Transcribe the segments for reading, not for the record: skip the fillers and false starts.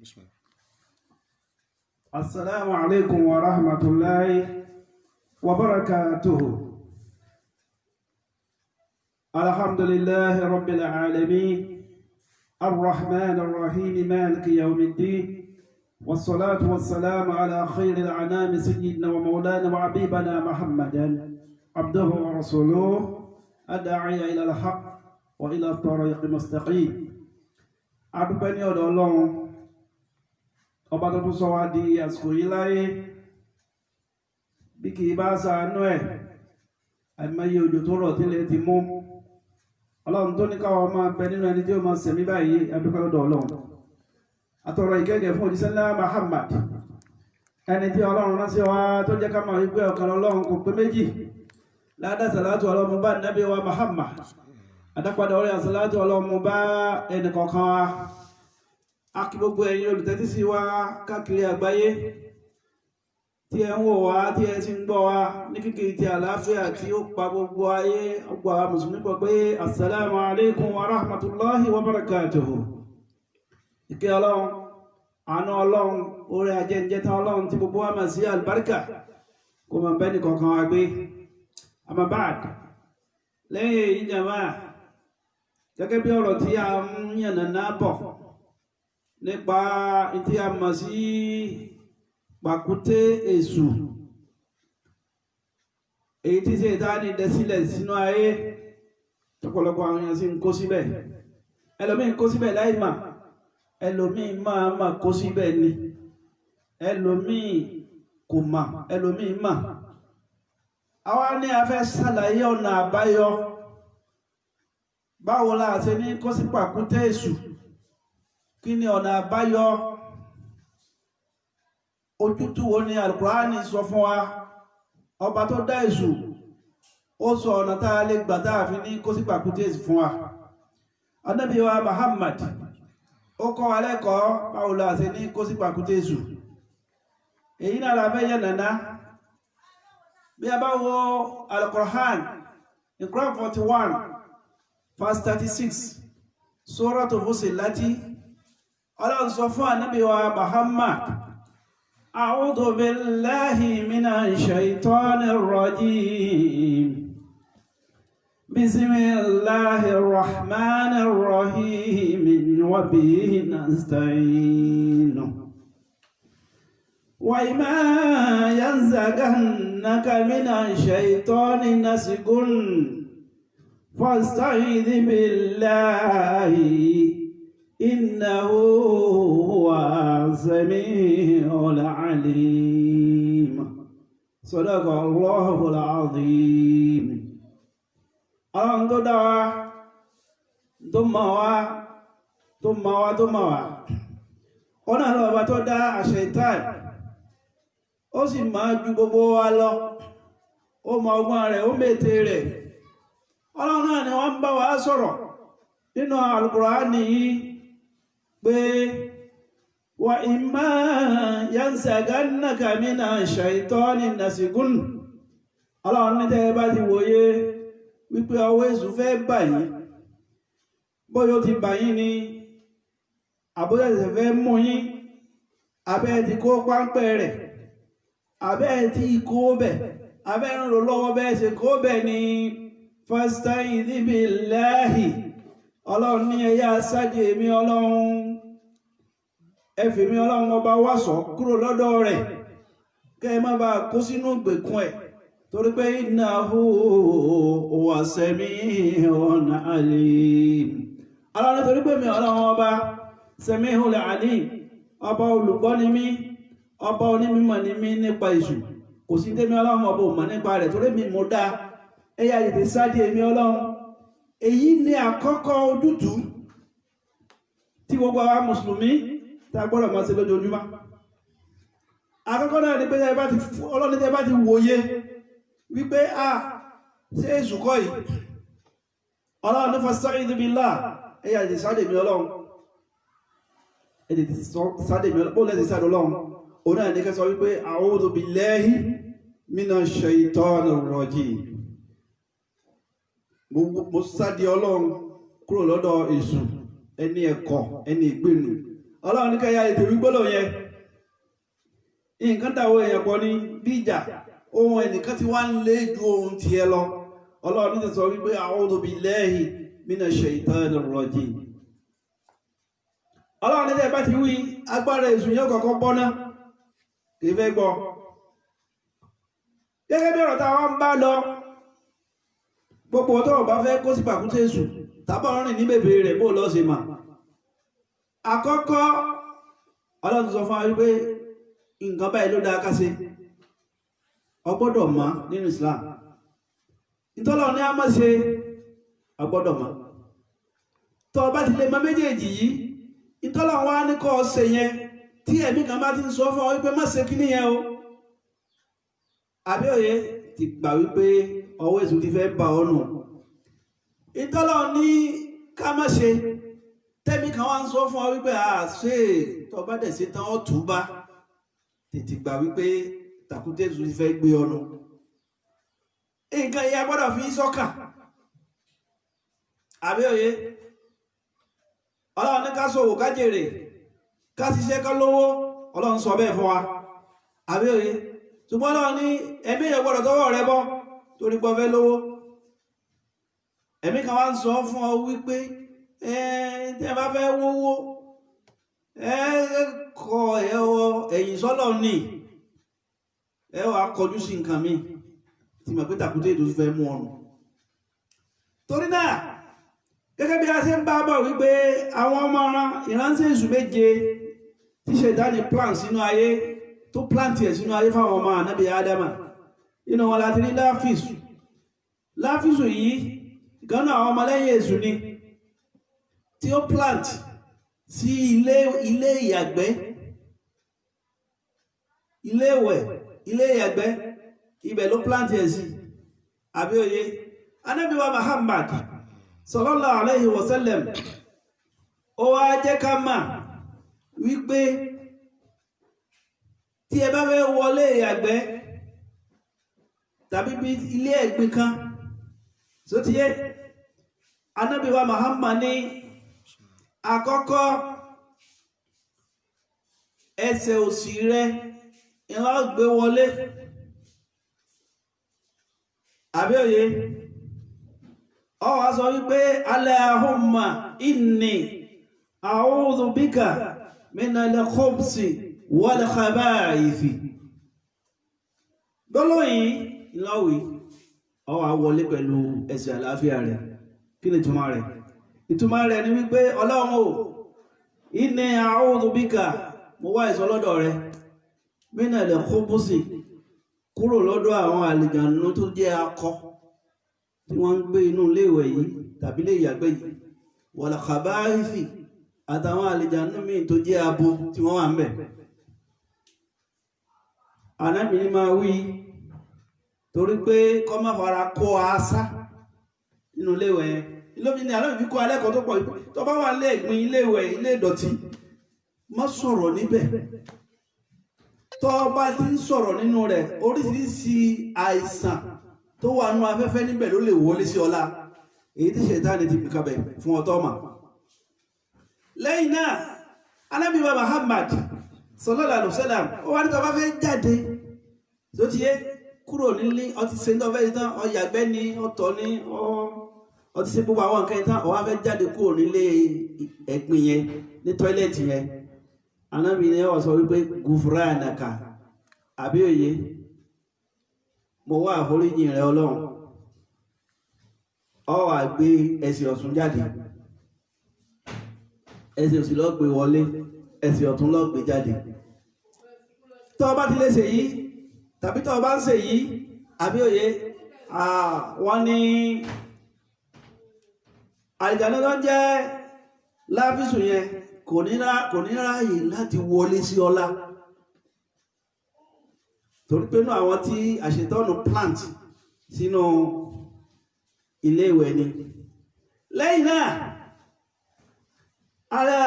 بسم الله. السلام عليكم ورحمة الله وبركاته. الحمد لله رب العالمين الرحمن الرحيم مالك يوم الدين والصلاة والسلام على خير الأنام سيدنا ومولانا وحبيبنا محمدا عبده ورسوله الداعي إلى الحق وإلى الطريق المستقيم. أدبني الله ọba tó tún sọ wá di àsìkò yìí láyé bí kìí bá ṣàánú ẹ̀ àìmọye òjò tó rọ̀ tílẹ̀ ti mú ọlọ́run tó ní káwọn máa bẹ nínú ẹni tí ó máa sẹ̀mí báyìí adúpẹ́ lọ́dọ̀ ọlọ́run àtọ̀rọ̀ ìkẹ́gẹ́ fún òjíṣẹ́ ńlá Muhammad ẹni tí ọlọ́run rán sí wa tó jẹ́ ká máa wípé ọ̀kan ọlọ́run kò pé méjì ládá sàlátù ọlọ́run bá nábì wa Muhammad adápadà orí àsàlátù ọlọ́run bá ẹnì kọ̀ọ̀kan wa akí gbogbo ẹ̀yin olùtẹ́tí sí wa káàkiri àgbáyé tí ẹ ń wò wá tí ẹ ti ń gbọ́ wa ní kíkiri ti àlàáfíà tí ó pa gbogbo ayé ọgbà mùsùlùmí pọ̀ pé assalamu alaikum wa rahmatullahi wa barakatuhu. ìkẹ́ ọlọ́run àánú ọlọ́run orí ajẹ́jẹ́ta ọlọ́run tí gbogbo wa máa sí àlùbáríkà kó máa bẹ́ẹ̀ nìkọ̀ọ̀kan wa gbé. Amma ba'd, lẹ́yìn èyí jàmáà gẹ́gẹ́ bí ọ̀rọ̀ tí a ń yànnàná bọ̀ nípa ìtí a mọ̀ sí pàkúté èṣù èyí tí ṣe ìdáni dẹ̀sílẹ̀ sínú ayé tọ́pọ̀lọpọ̀ àwọn èèyàn sí ń kó síbẹ̀, ẹlòmíì kó síbẹ̀ láì mà, ẹlòmíì máa kó síbẹ̀ ni, ẹlòmíì kò mà, ẹlòmíì mà. àwa ní a fẹ́ ṣàlàyé ọ̀nà àbáyọ báwo la ṣe ní kó sí pàkúté èṣù. Kí ni ọ̀nà àbáyọ? Ojútùú wo ni Al-Qur'ani sọ fún wa? Ọba tó dá èṣù ó sọ ọ̀nà tá a lè gbà tá a fi ní kó sí pàkúté èṣù fún wa. Ànábì wa Muhammad ó kọ́ wa lẹ́kọ̀ọ́ báwo la ṣe ní kó sí pàkúté èṣù. Èyí náà la fẹ́ yẹ̀ nàná. Bí a bá wo Al-Qur'an in Quran 41 verse 36 Suratu Fussilat ọlọ́run sọ fún ànábì wa Muhammad, a'udhu billahi minash shaitanir rajim, bismillahir rahmanir rahim, wa bihi nasta'in, wa imma yanzaghannaka minash shaitani nasghun fasta'idh billahi innahu huwa sami'ul alim. Sadaqa Allahul azim. Ọlọ́run tó dá wa, tó mọ̀ wá, tó mọ̀ wá, tó mọ̀ wá. Ọ̀nà lọ́ba tó dá Ṣaitan, ó sì máa ju gbogbo wa lọ. Ó mọ ọgbọ́n rẹ̀, ó mètè rẹ̀. Ọlọ́run náà ni wọ́n ń bá wa sọ̀rọ̀ nínú Al-Qur'ani yìí pé wa imma yansagannaka minash shaitani nasghun. Ọlọ́run ní tẹ́ bá ti wòye wípé ọwọ́ èṣù fẹ́ bà yín, bóyá ó ti bà yín ni àbóyá ẹ̀sẹ̀ fẹ́ mú yín, abẹ́ ti kó páńpẹ́ rẹ̀, abẹ́ ti kó bẹ̀, abẹ́ ń rò lọ́wọ́ bẹ́ẹ̀ ṣe kó bẹ̀ ni fasta'idh billahi. Ọlọ́run ní ẹ̀yà sáàdì èmi ọlọ́run, ẹ fi mi ọlọ́run ọba wàsọ̀ kúrò lọ́dọ̀ rẹ̀ kẹ́ ẹ má bá kó sínú ìgbèkùn ẹ̀, torí pé innahu huwa sami'un alim. Ọlọ́run torí pé mi ọlọ́run ọba sami'ul alim, ọba olùgbọ́ ni mí, ọba onímọ̀ ni mí nípa èṣù. Kò sí tẹ́mi ọlọ́run ọba ò mọ̀ nípa rẹ̀, torí mi mo dá, ẹ̀yà tètè sáàdì èmi ọlọ́run. Èyí ni àkọ́kọ́ ojútùú tí gbogbo àwa mùsùlùmí tá gbọ́dọ̀ máa ṣe lójoojúmọ́. Àkọ́kọ́ náà ni pé ọlọ́ni tẹ́ bá ti wòye wípé ṣe èṣù kọ́ yìí, ọlọ́run ní fasta'idh billah, ẹ̀yà ìdí sáàdè mi ọlọ́run, ẹ̀dì sáàdè mi ọlọ́run, bó lẹ́sì sáàdè ọlọ́run, òun náà ní kẹ́ sọ wípé a'udhu billahi minash shaitanir rajim. Mo sáàdì ọlọ́run kúrò lọ́dọ̀ èṣù ẹni ẹ̀kọ́ ẹni ìgbénu ọlọ́run ní kẹyà ètò ìgbólò yẹn nǹkan dáwọ́ èèyàn pọ̀ ní bí ìjà ohun ẹnìkan ti wá ń lé ju ohun tiẹ̀ lọ ọlọ́run ní sọ wípé a'udhu billahi minash shaitanir rajim ọlọ́run ní tẹ́ bá ti wí agbára èṣù yẹn kọ̀ọ̀kan bọ́ná kì í fẹ́ gbọ́ gẹ́gẹ́ bí ọ̀rọ̀ táwọn ń bá lọ gbogbo ọ̀tọ́ ọ̀bá fẹ́ kó sí pàkúté èṣù tàbí ọ̀rìn ní bèbè rẹ̀ bó lọ́ sí mà àkọ́kọ́ ọlọ́run sọ fún wa wípé nǹkan báyìí ló dáa ká ṣe ọgbọ́dọ̀ mọ̀ nínú Islam ìtọ́lọ̀ ní a máa ṣe ọgbọ́dọ̀ mọ̀ tó bá ti lè mọ̀ méjèèjì yìí ìtọ́lọ̀ wá ní kọ́ ṣe yẹn tí ẹ̀mí kan bá ti ń sọ fún ọ wípé má ṣe kí nìyẹn o àbíòye ti gbà wípé ọwọ́ èṣù ti fẹ́ bà ọ́ nù ìtọ́lọ̀ ní ká má ṣe tẹ́mí kan wá ń sọ fún ọ wípé ṣe tó bá dẹ̀ ṣe tán ọ́ túbá tètè gbà wípé tàkúté èṣù ti fẹ́ gbé ọnu nǹkan ìyá gbọ́dọ̀ fi sọ́kà àbíòye ọlọ́run ní ká ṣòwò ká jèrè ká ṣiṣẹ́ ká lówó ọlọ́run sọ bẹ́ẹ̀ fún wa àbíòye ṣùgbọ́n ọlọ́run ní ẹ̀mí èèyàn gbọ́dọ̀ tọwọ́ rẹ bọ́ torí pé ó fẹ́ lówó ẹ̀mí kan wá ń sọ fún ọ wípé tẹ́ bá fẹ́ wówó kọ ẹ̀yìn sọ́lọ̀ ní ẹ wà kọjú sí nǹkan mi tí mà pé tàkúté ètò fẹ́ mú ọ̀nà torí náà gẹ́gẹ́ bí a ṣe ń bá bọ̀ wípé àwọn ọmọ ìránṣẹ́ èṣù méje tí Ṣẹ̀tánì plan sínú ayé tó plant ẹ̀ sínú ayé fáwọn ọmọ ànábì Ádámà inú wọn láti rí Láfísù yìí gánà àwọn ọmọlẹ́yìn èṣù ni tí ó plant sí ilé ìyàgbẹ́ ilé ìwẹ̀ ilé ìyàgbẹ́ ibẹ̀ ló plant ẹ̀ sí àbíòye ànábì wa Muhammad sallallahu alayhi wa sallam ó wá jẹ́ ká mà wípé tí ẹ bá fẹ́ wọlé ìyàgbẹ́ tàbí bí ilé ẹ̀gbin kan so ti yé ànábì wa Muhammad ní àkọ́kọ́ ẹsẹ̀ òsì rẹ ìlà gbé wọlé àbíòye ó wá sọ wípé Allahumma inni a'udhu bika minal khubsi wal khaba'ithi gbọ́lọ́yìn ìlọ́wì ó wá wọlé pẹ̀lú ẹsẹ̀ àlàáfíà rẹ̀ kí ni ìtumọ̀ rẹ̀ ìtumọ̀ rẹ̀ ni wípé Ọlọ́run o inni a'udhu bika mo wá ìṣọ́ lọ́dọ̀ rẹ̀ minal khubsi kúrò lọ́dọ̀ àwọn àlìjànú tó jẹ́ akọ tí wọ́n ń gbé inú iléèwẹ̀ yìí tàbí ilé ìyàgbẹ́ yìí wal khaba'ithi àtàwọn àlìjànú míì tó jẹ́ abo tí wọ́n wà ń bẹ̀ Ànábì ní máa wí torí pé kọ́ má fara kó asá nínú iléèwẹ̀ yẹn ìlóbi ni Ànábì fi kó alẹ́kọ̀ọ́ tó pọ̀ tó bá wà lé ìgbín iléèwẹ̀ ilé ìdọ̀tí má sọ̀rọ̀ níbẹ̀ tó bá ti ń sọ̀rọ̀ nínú rẹ̀ oríṣiríṣi àìsàn tó wà nú afẹ́fẹ́ níbẹ̀ ló lè wọlé sí ọlá èyí tí Ṣẹ̀tánì ti fi kabẹ̀ fún ọtọ́ mà lẹ́yìn náà Ànábì wa Muhammad sallallahu alaihi wasallam ó wá ní tó bá fẹ́ jáde tó ti yé kúrò nílé ọtí ṣe ń tọ́fẹ́ ìtàn ọyàgbẹ́ ni ọtọ̀ ni ọtí ṣe gbogbo àwọn nǹkan ìtàn ó wá fẹ́ jáde kúrò nílé ẹ̀gbin yẹn ní tọ́ílẹ̀tì yẹn Ànábì ni ó sọ wípé gufranaka àbí òye mo wá àforíjìn rẹ Ọlọ́run ó wá gbé ẹsẹ̀ ọ̀tún jáde ẹsẹ̀ òsì ló gbé wọlé ẹsẹ̀ ọ̀tún ló gbé jáde tó bá ti lè ṣe yìí tàbí tó bá ń ṣe yìí àbí òye wọ́n ní àlìjànnú tó jẹ́ Láfísù yẹn kò ní ráyè láti wọlé sí ọlá torí pé náà àwọn tí àṣetọ́nù plant sínú ilé ìwẹ̀ ni lẹ́yìn náà ara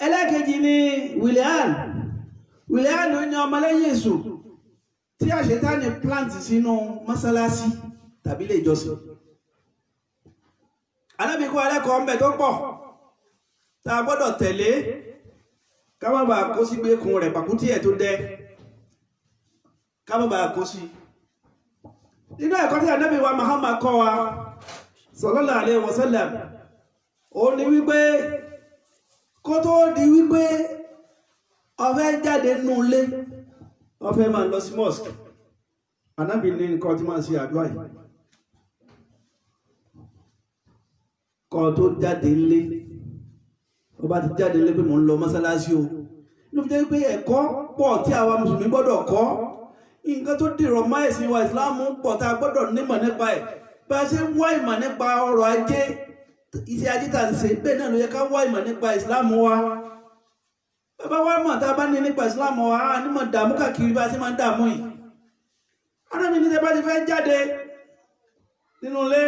ẹlẹ́kejì ni William ló ní ọmọlẹ́yìn èṣù tí àṣetánì plant sínú mọ́sálásí tàbí ilé ìjọsìn Ànábì kọ́ ẹlẹ́kọ̀ọ́ ńbẹ̀ tó pọ̀ tá a gbọ́dọ̀ tẹ̀lé ká má bàa kó sí gbékun rẹ̀ pàkútí ẹ̀ tó dẹ́, ká má bàa kó sí. Nínú ẹ̀kọ́ tí Ànábì wa Muhammad kọ́ wa sallallahu alaihi wasallam, ó ní wípé kó tó di wípé ó fẹ́ jáde nínú ilé, ó fẹ́ máa lọ sí mosque, Ànábì ní nǹkan tí máa ṣe àdúrà yìí. Kó tó jáde nílé, ó bá ti jáde nílé pé mò ń lọ mọ́sálásí o. Ló fi jẹ́ pé ẹ̀kọ́ pọ̀ tí àwa mùsùlùmí gbọ́dọ̀ kọ́. Nǹkan tó dìrọ̀ mọ́ ẹ̀sìn wa ìsìláàmù pọ̀ tá a gbọ́dọ̀ nímọ̀ nípa ẹ̀. Bá a ṣe ń wá ìmọ̀ nípa ọrọ̀ ajé, iṣẹ́ ajé tà ń ṣe, bẹ́ẹ̀ náà ló yẹ ká wá ìmọ̀ nípa ìsìláàmù wa. Bàbá wa mọ̀ tá a bá ní nípa ìsìláàmù wa, a nímọ̀ dààmú káàkiri bá a ṣe máa ń dààmú yìí. Ànábì ní tẹ́ bá ti fẹ́ jáde nínú ilé,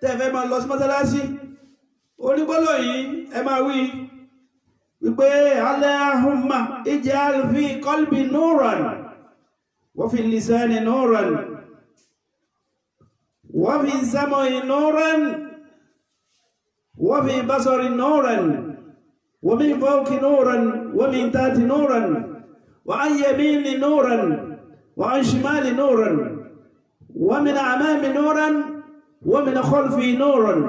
tẹ́ fẹ́ máa lọ sí mọ́sálásí, onígbọ́lọ̀ yìí ẹ máa wí wípé Allahumma ij'al fi qalbi nuran wa fi lisani nuran wa fi sam'i nuran wa fi basari nuran wa min fawqi nuran wa min tahti nuran wa an yamini nuran wa an shimali nuran wa min amami nuran wa min khalfi nuran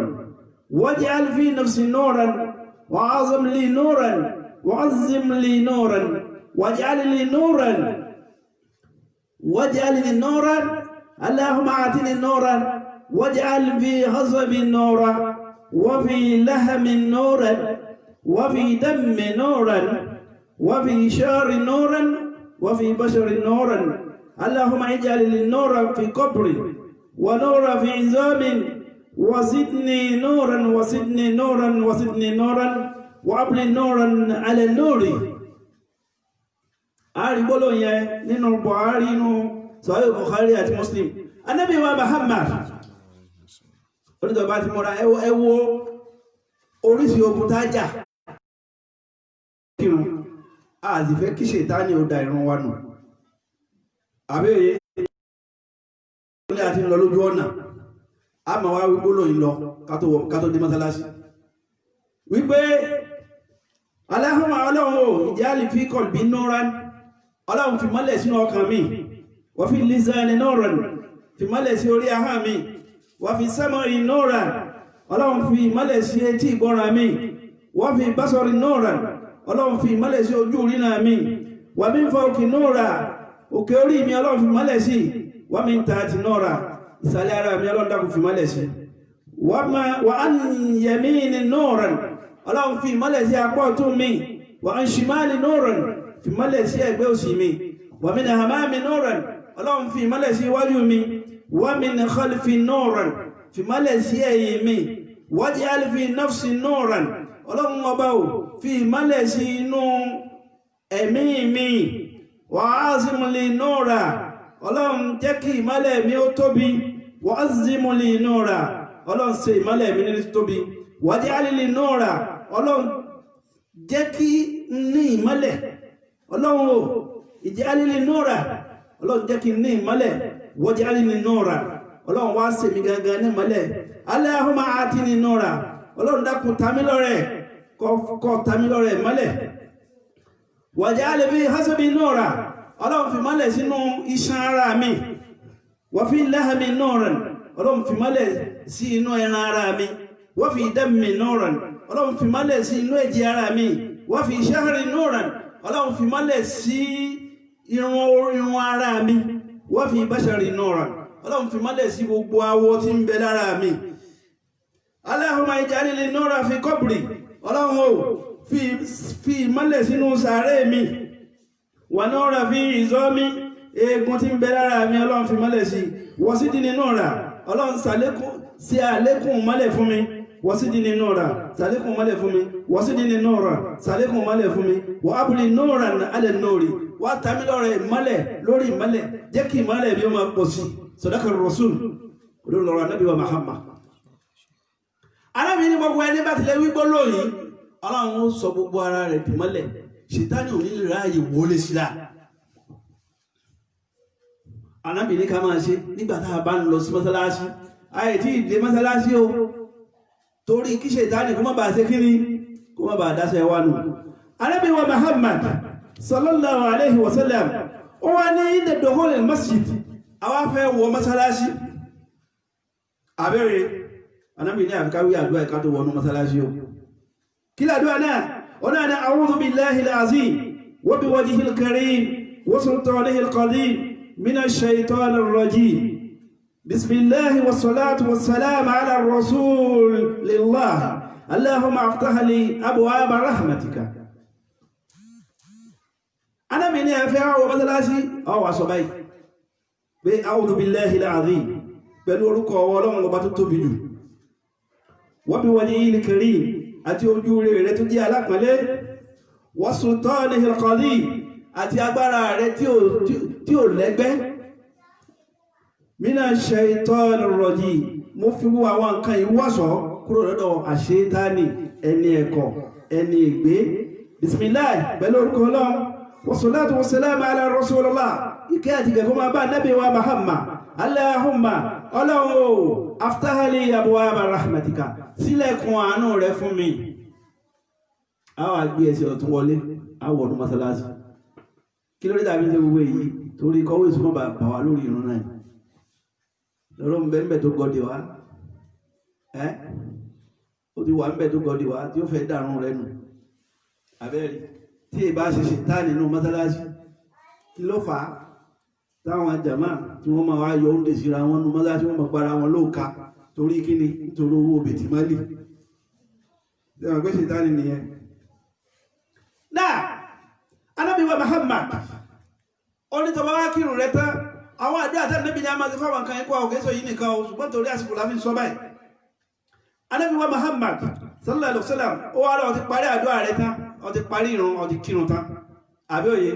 واجعل في نفسي نورا وعظم لي نورا وعظم لي نورا واجعل لي نورا واجعل لي نورا اللهم اعطني نورا واجعل في غضبي نورا وفي لحم نورا وفي دم نورا وفي شعر نورا وفي بشر نورا اللهم اجعل لي نورا في قبري ونورا في عظامي وزدني نورا وزدني نورا وزدني نورا وابلي نورا على النور. ari bolo yẹn nínú Buhari nínú Sahih Bukhari àti Muslim. Ànábì wa Muhammad oníjọba ti mọ́ra ẹ wo oríṣi ogun tá jà kírun àti fẹ́ kí Ṣẹ̀tánì ó da ìrun wa nù. Àbẹ́yẹ ilé àti lọ lójú ọ̀nà, a ma wá wípé lóyìn lọ kátó dé mọ́sálásí wípé Allahumma Ọlọ́run ij'al fi qalbi nuran, Ọlọ́run fi mọ́lẹ̀ sínú ọkàn mi, wa fi lisani nuran, fi mọ́lẹ̀ sí orí ahọ́n mi, wa fi sam'i nuran, Ọlọ́run fi mọ́lẹ̀ sí etí ìgbọ́ràn mi, wa fi basari nuran, Ọlọ́run fi mọ́lẹ̀ sí ojú ìrìnà mi, wa min fawqi nuran, òkè orí mi Ọlọ́run fi mọ́lẹ̀ sí, wa min tahti nuran, ìsàlẹ̀ ara mi Ọlọ́run dákun fi mọ́lẹ̀ sí, wa an yamini nuran, Ọlọ́run fi mọ́lẹ̀ sí apá ọ̀tún mi, wa an shimali nuran, fi mọ́lẹ̀ sí ẹgbẹ́ òsì mi, wa min amami nuran, Ọlọ́run fi mọ́lẹ̀ sí iwájú mi, wa min khalfi nuran, fi mọ́lẹ̀ sí ẹ̀yìn mi, waj'al fi nafsi nuran, Ọlọ́run ọba ò fi mọ́lẹ̀ sí inú ẹ̀mí mi, wa azim li nuran, Ọlọ́run jẹ́ kí ìmọ́lẹ̀ mi ó tóbi, wa azim li nura, Ọlọ́run ṣe ìmọ́lẹ̀ mi ní tóbi, waj'al li nura, Ọlọ́run jẹ́ kí ní ìmọ́lẹ̀, Ọlọ́run o ij'al li nura, Ọlọ́run jẹ́ kí ní ìmọ́lẹ̀, waj'al li nura, Ọlọ́run wá ṣe mi gangan ní ìmọ́lẹ̀. Allahumma atini nura, Ọlọ́run dákun ta mí lọ́rẹ, kó ta mí lọ́rẹ ìmọ́lẹ̀. Waj'al fi hasabi nura, Ọlọ́run fi mọ́lẹ̀ sínú iṣan ara mi, wa fi lahmi nuran, Ọlọ́run fi mọ́lẹ̀ sí inú ẹran ara mi, wa fi dammi nuran, Ọlọ́run fi mọ́lẹ̀ sí inú ẹ̀jẹ̀ ara mi, wa fi shahri nuran, Ọlọ́run fi mọ́lẹ̀ sí irun ara mi, wa fi bashari nuran, Ọlọ́run fi mọ́lẹ̀ sí gbogbo awọ tí ń bẹ lára mi. Allahumma ij'al li nuran fi qabri, Ọlọ́run o fi mọ́lẹ̀ sínú sàárè mi, wà náà rà fi ìzọ́mí eegun tí ń bẹ lára mi, Ọlọ́run fi mọ́lẹ̀ sí, wọ́n sí dínì náà rà, Ọlọ́run sí àlékún mọ́lẹ̀ fún mi, wọ́n sí dínì náà rà, sàlékún mọ́lẹ̀ fún mi, wọ́n sí dínì náà rà, sàlékún mọ́lẹ̀ fún mi, wọ́n ábùlì náà rà alẹ́ náà rí, wọ́n tàmí lọ́rẹ̀ mọ́lẹ̀ lórí mọ́lẹ̀, jẹ́ kí mọ́lẹ̀ bí ó máa pọ̀ sí. Sadaqa Rasul olóòrùn Ànábì wa Muhammad. Arábìnrin gbogbo ẹni bá tilẹ̀ wí gbólóhùn, Ọlọ́run ó sọ gbogbo ara rẹ̀ dì mọ́lẹ̀, Ṣẹ̀tánì ò ní lè ráyè wọlé sílá. Ànábì ní ká máa ṣe nígbà tá a bá ń lọ sí mọ́sálásí, àyè tí ìdè mọ́sálásí o, torí kí Ṣẹ̀tánì kó má bàa ṣe kíni, kó má bàa dáṣẹ́ wa nù. Ànábì wa Muhammad sallallahu alaihi wasallam ó wá ní inda dukhul al-masjid àwa fẹ́ wọ mọ́sálásí àbẹ́rẹ́ Ànábì ní àfikáwí àdúrà ìká tó wọnú mọ́sálásí o kí làdúrà náà ọ̀nà ni a'udhu billahi al-azim wa biwajhihi al-karim wa sultanihi al-qadim minash shaytanir rajim bismillahi wassalatu wassalamu ala rasulillah allahumma aftah li abwaaba rahmatika. Ànábì ní àfẹ́ wọ mọ́sálásí ọwà sọ báyìí pé a'udhu billahi al-azim pẹ̀lú orúkọ Ọlọ́run ọba tó tóbi jù wa biwajhihi al-karim àti ojú rẹ̀ tó jẹ́ alápọ̀nlé wa sultanihi al-qadim àti agbára rẹ̀ tí ò lẹ́gbẹ́ minash shaytanir rajim mo fi wú àwọn nǹkan ìwọ́sọ̀ kúrò lọ́dọ̀ àṣetáni ẹni ẹ̀kọ́ ẹni ègbé bismillah pẹ̀lú orúkọ Ọlọ́run wassalatu wassalamu ala rasulillah ìkẹ́ àti gẹ̀gọ́ máa bá nábì wa Muhammad Allahumma Ọlọ́run aftahali abwaaba rahmatika sílẹ̀kùn àánú rẹ̀ fún mi àwọn àgbé ẹsẹ̀ ọ̀tún wọlé àwọn ọdún masalasi kí lórí tàbí ṣe gbogbo èyí torí kọwé ìsúnmọ́ bà wà lórí ìrun náà lọ́rọ̀ ń bẹ́ tó gọdì wá ó ti wà ń bẹ́ tó gọdì wá tí ó fẹ́ dàrún rẹ̀ nù abẹ́rẹ́ tí ìbá ṣe ṣètá nínú masalasi kí ló fà á táwọn jàmá tí wọ́n máa wá yọ oúnjẹ síra wọn nù masalasi wọ́n máa gbára wọn lóòka torí kíni nítorí owó bètì mọ́lì ẹ̀wọ̀n pé ṣètá nìyẹn náà Ànábì wa Muhammad onítọ̀bá wá kírun rẹ̀ tán àwọn àdúrà tẹ́ Ànábì ní a máa ti fáwọn kan ikú àwọn yìí nìkan o ṣùgbọ́n torí àsìkò láfi sọ báyìí Ànábì wa Muhammad sallallahu alaihi wasallam ó wá lọ ti parí àdúrà rẹ̀ tán ó ti parí ìrun ó ti kírun tán àbí òye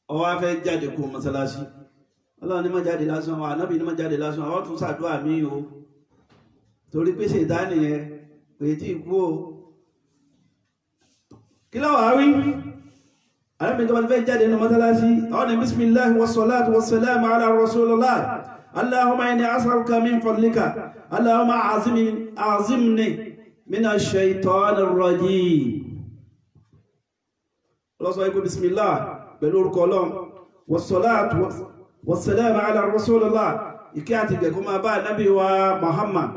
ó wá fẹ́ jáde kó mọ́sálásí Ọlọ́run ní má jáde lásán wa Ànábì ní má jáde lásán àwọn tún ṣàdúrà mí o torí pé ṣètá nìyẹn pé tí ikú o kí ló wà wí Ànábì tó bá fẹ́ jáde nínú mọ́sálásí àwọn ní bismillahi wassalatu wassalamu ala rasulillah allahumma inni as'aluka min fadlika allahumma azimni minash shaytanir rajim lọ́sọ̀ ikú bismillah pẹ̀lú orúkọ Ọlọ́run wassalatu wassalamu ala rasulillah ìkẹ́ àti gẹ̀kọ́ máa bá Ànábì wa Muhammad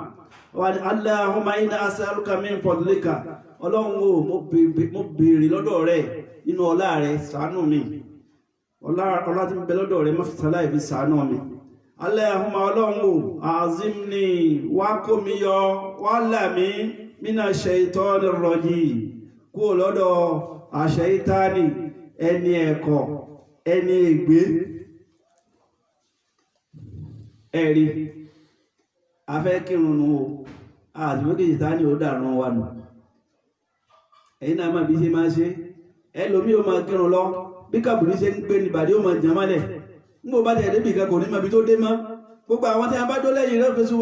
wa allahumma inni as'aluka min fadlika Ọlọ́run o mo béèrè lọ́dọ̀ rẹ̀ inú ọlá rẹ̀ ṣàánú mi ọlá tí ń bẹ lọ́dọ̀ rẹ̀ má fi sàláì fi ṣàánú mi Allahumma Ọlọ́run o azimni wá kó mi yọ wá là mí mina shaytanir rajim kó lọ́dọ̀ àṣẹ́ìtáni ẹni ẹ̀kọ́ ẹni ègbé ẹ̀rí afẹ́ kírùnù o àti mọ́kí ìtáni ó dàrún wa nù ẹ̀yìn náà máa bí ṣe máa ṣe ẹlòmí o máa kírùn lọ bí kàbùrí ṣe ń gbé ní bàdí o máa jàmálẹ̀ ń bò bá tẹ̀ débì kan kò ní mọ̀ bí tó dé mọ́ gbogbo àwọn tí a bá tó lẹ́yìn rẹ̀ fèsù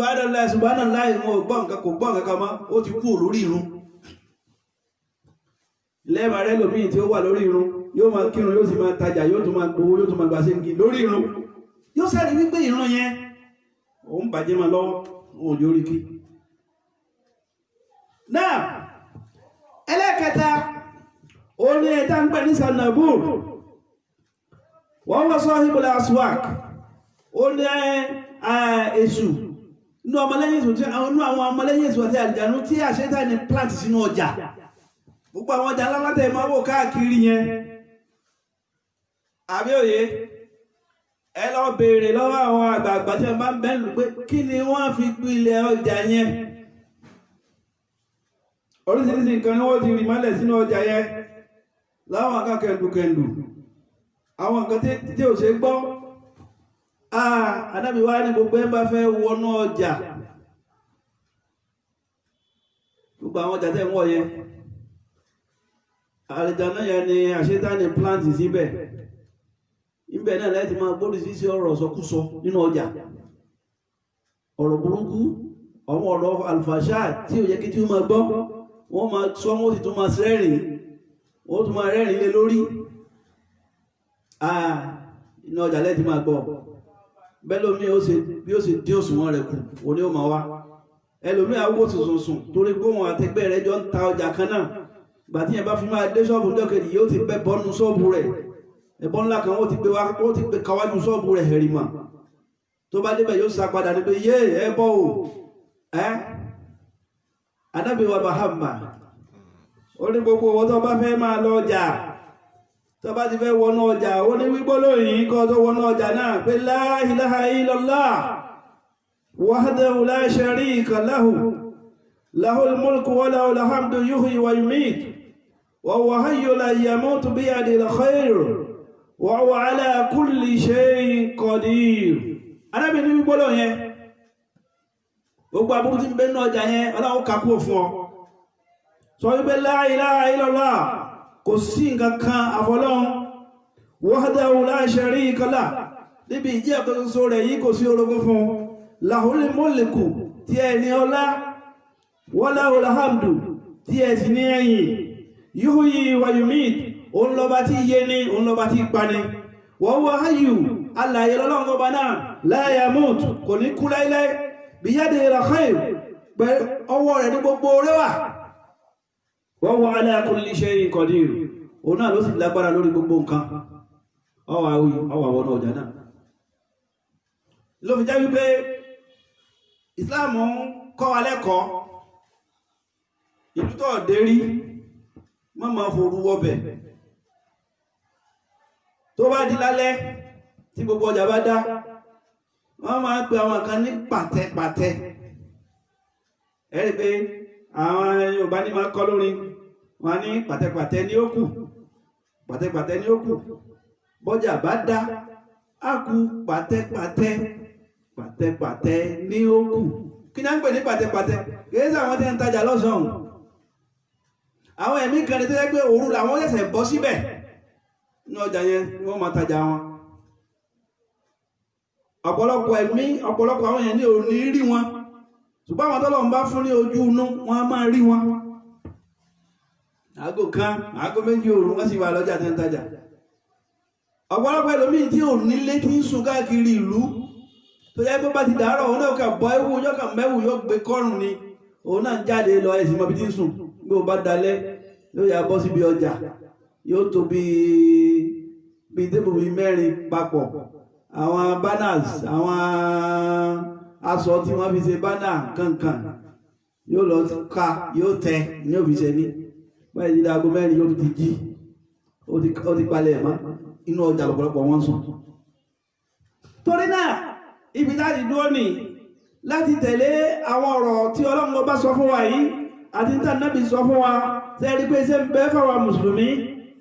subhanallah wọn ò gbọ́ nǹkan kò gbọ́ nǹkan kan mọ́ ó ti kú lórí irun lẹ́ẹ̀mà rẹ̀ lòmí tí ó wà lórí irun yóò máa kírun yóò sì máa tajà yóò tún máa gbowó yóò tún máa gbà sí nǹkan lórí irun yóò sáré wípé irun yẹn òun bàjẹ́ máa lọ́wọ́ òun ò jórí kí náà ẹlẹ́kẹta ó ní ẹ̀ta ń pẹ̀ ní sanabur wọ́n wọ́n sahibul aswaq ó ní èṣù inú àwọn ọmọlẹ́yìn èṣù àti àlìjànú tí àṣẹ́ta ní plant sínú ọjà gbogbo àwọn ọjà alálátẹ̀ máa wò káàkiri yẹn àbí òye ẹ lọ béèrè lọ́wọ́ àwọn àgbààgbà tí wọ́n bá ń bẹ́ẹ̀lú pé kí ni wọ́n fi pilẹ̀ ọjà yẹn oríṣiríṣi nǹkan ni wọ́n ti rí mọ́lẹ̀ sínú ọjà yẹn láwọn nǹkan kẹndùkẹndù àwọn nǹkan tí ò ṣe gbọ́ Ànábì wá ní gbogbo ẹ̀ bá fẹ́ wọnú ọjà gbogbo àwọn ọjà tẹ́ ń wọ̀ yẹn àlìjànnú yẹn ni àṣetánì plant síbẹ̀ ibẹ̀ náà láti máa gbórí sí ọ̀rọ̀ sọkúsọ nínú ọjà ọ̀rọ̀ burúkú àwọn ọ̀rọ̀ alfàṣà tí ò yẹ kí tí ó máa gbọ́ wọ́n máa sọ wọ́n sì tún máa rẹ́rìn wọ́n tún máa rẹ́rìn lé lórí inú ọjà lẹ́ti máa gbọ́ bẹ́lómi bí ó sì dí òṣùwọ̀n rẹ̀ kù òní ó máa wá ẹlòmí àwọ̀ sùnsùn torí gbóhùn àtẹgbẹ́ rẹ̀ jọ ń ta ọjà kan náà ìgbà tí yẹn bá fi máa dé ṣọ́ọ̀bù dọ́kẹ̀dì yóò ti bẹ́ bọ́nu ṣọ́ọ̀bù rẹ̀ ẹ̀bọ́n ńlá kan ó ti gbé kawájú ṣọ́ọ̀bù rẹ̀ hẹ̀rìmà tó bá débẹ̀ yóò sá padà ní pé yé ẹbọ́ o Ànábì wa Muhammad ó ní gbogbo owó tó bá fẹ́ máa lọ ọjà tó bá ti fẹ́ wọnú ọjà ó ní wígbólóyìn kọ́ tó wọnú ọjà náà pé la ilaha illallah wahdahu la sharika lahu lahul mulku wa lahul hamdu yuhyi wa yumit wa huwa hayyun la yamutu biyadihil khair wa huwa ala kulli shay'in qadir. Ànábì ní wígbólóyìn yẹn gbogbo aburú tí ń bẹ nínú ọjà yẹn Ọlọ́run kàkú fún ọ sọ wípé la ilaha illallah kò sí nǹkan kan àfọlọ́run wahdahu la sharika lah níbi ìjẹ́ ọ̀kọ́sọ́sọ́ rẹ̀ yìí kò sí orogún fún lahul mulku tí ẹ ní ọlá wa lahul hamdu tí ẹ sì ní ẹ̀yìn yuhyi wa yumit òun lọba tí yé ní òun lọba tí pani wa huwa hayyu alààyè lọ́lọ́run ọba náà la yamut kò ní kú láíláí biyadihil khair pé ọwọ́ rẹ̀ ní gbogbo oore wà wa huwa ala kulli shay'in qadir òun náà ló sì lágbára lórí gbogbo nǹkan ọwà wọnà ọjà náà ló fi jẹ́ wípé ìsìláàmù kọ́ wa lẹ́kọ̀ọ́ ìlú tó dérí má máa forú wọ́bẹ̀ tó bá di lálẹ́ tí gbogbo ọjà bá dá wọ́n máa ń pe àwọn kan ní pàtẹ́pàtẹ́ ẹ̀rí pé àwọn Yorùbá ní máa kọ́ lórin wọ́n ní pàtẹ́pàtẹ́ ní ó kù pàtẹ́pàtẹ́ ní ó kù bọ́jà bá dá á kù pàtẹ́pàtẹ́ pàtẹ́pàtẹ́ ní ó kù kí ní à ń pè ní pàtẹ́pàtẹ́ kìí sí àwọn tí ń tajà lọ́sàn-án àwọn ẹ̀mí kan ní tó yẹ pé òru làwọn ṣẹ̀ṣẹ̀ bọ́ síbẹ̀ ní ọjà yẹn wọ́n máa tajà wọn ọ̀pọ̀lọpọ̀ ẹ̀mí ọ̀pọ̀lọpọ̀ àwọn èèyàn ní ò ní rí wọn ṣùgbọ́n àwọn tọ́lọ̀ ń bá fún ní ojú inú wọn a máa rí wọn aago kan aago méjì òru wọ́n sì wà lọ́jà tẹ́ ń tajà ọ̀pọ̀lọpọ̀ ẹlòmíì tí ò nílé tí ń sùn káàkiri ìlú tó yẹ pé bá ti dàárọ̀ òun náà kà bọ́ ewu yóò kà mẹ́wù yóò gbé kọ́rùn ni òun náà jáde lọ ẹ̀sìn mọ́bí tí ń sùn bí ó bá dalẹ̀ yóò yà bọ́ síbi ọjà yóò tó bí tébù bíi mẹ́rin papọ̀ àwọn banners àwọn aṣọ tí wọ́n fi ṣe banner kankan yóò lọ ká yóò tẹ ní òfìṣẹ́ ní báyìí ní aago mẹ́rin yóò ti jí ó ti palẹ̀ ẹ̀mọ́ inú ọjà lọ́pọ̀lọpọ̀ wọ́n sùn torí náà ibi láti dúró ní láti tẹ̀lé àwọn ọ̀rọ̀ tí Ọlọ́run bá sọ fún wa yìí àti tí Ànábì sọ fún wa tẹ́rí pé ṣe ń bẹ fáwọn mùsùlùmí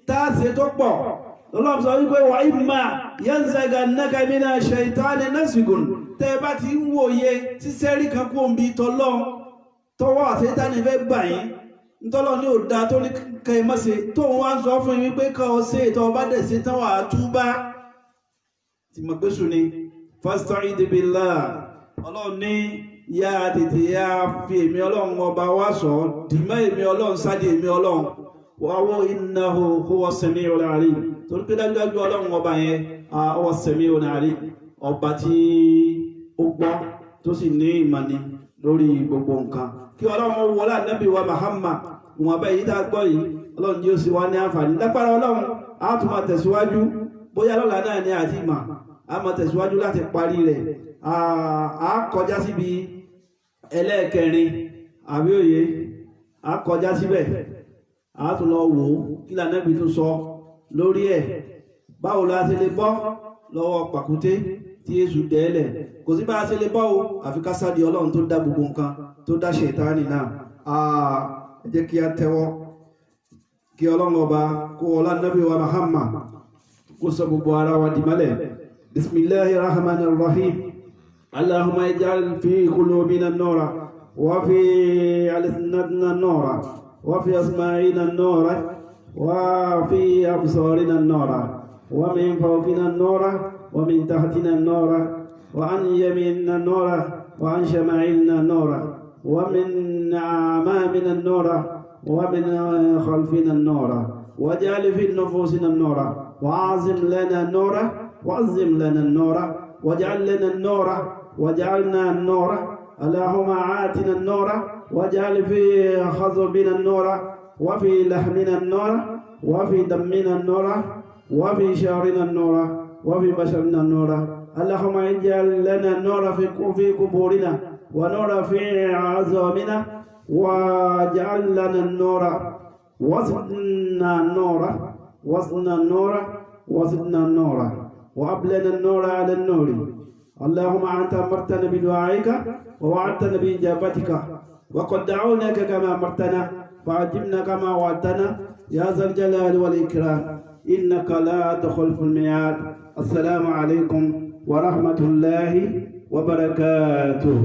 táàṣe tó pọ̀ Ọlọ́run sọ wípé wà imma yanzaghannaka mina shaytani nazghun tẹ́ bá ti ń wòye tí sẹ́rí kan kó ń bi tọ́lọ́ tọwọ́ àṣetánì fẹ́ gbà yín ntọ́lọ́ ní òdá tó ní kẹ́ ẹ mọ́sẹ̀ tó ń wá ń sọ fún yín wípé kọ́ ọ sí ètò ọba dẹ̀ sí tán wà á túbá tí mo gbé sùn ni fasta'id billah Ọlọ́run ní yá tètè yá fi èmi Ọlọ́run ọba wá sọ dìmọ́ èmi Ọlọ́run sáde èmi Ọlọ́run wa innahu huwa sami'ul alim torí pé dájúdájú Ọlọ́run ọba yẹn huwa sami'ul alim ọba tí ó gbọ́ tó sì ní ìmọ̀ni lórí gbogbo nǹkan kí Ọlọ́run wọlé Ànábì wa Muhammad wọn bẹ́ yìí tá gbọ́ yìí Ọlọ́run jí ó sì wá ní àǹfààní lápára Ọlọ́run á tún máa tẹ̀síwájú bóyá lọ́la náà ní àti ìmọ̀ á máa tẹ̀síwájú láti parí rẹ̀ á kọjá síbi ẹlẹ́ẹ̀kẹrin àbí òye á kọjá síbẹ̀ á tún lọ wò ó kí l'Ànábì tún sọ lórí ẹ̀ báwo la ṣe lè bọ́ lọ́wọ́ pàkúté tí Èṣù dẹ́ẹ̀lẹ̀ kò sí bá a ṣe lè bọ́ o àfi ká sáà di Ọlọ́run tó dá gbogbo nǹkan tó dá Ṣẹ̀tánì náà ẹ jẹ́ kí a tẹ́wọ́ kí Ọlọ́run ọba kó ọlá Ànábì wa Muhammad kó sọ gbogbo ara wa di mọ́lẹ̀ bismillahir rahmanir rahim allahumma ij'al fi qulubina an-nura wa fi alsinatina an-nura wa fi asma'ina an-nura wa fi absarina an-nura wa min fawqina an-nura wa min tahtina an-nura wa an yaminina an-nura wa an shama'ilina an-nura ومن أمامنا النور ومن خلفنا النور واجعل في نفوسنا النور وعظم لنا النور وعظم لنا النور واجعل لنا النور واجعلنا النور اللهم آتنا النور واجعل في خضبنا النور وفي لحمنا النور وفي دمنا النور وفي شعرنا النور وفي بشرنا النور. اللهم اجعل لنا النور في قبورنا ونور في عظامنا واجعل لنا النور وزدنا النور وزدنا النور وزدنا النور وأبلنا النور على النور. اللهم أنت أمرتنا بدعائك ووعدتنا بإجابتك وقد دعوناك كما أمرتنا فعجبنا كما وعدتنا يا ذا الجلال والإكرام إنك لا تخلف الميعاد. السلام عليكم ورحمة الله وبركاته.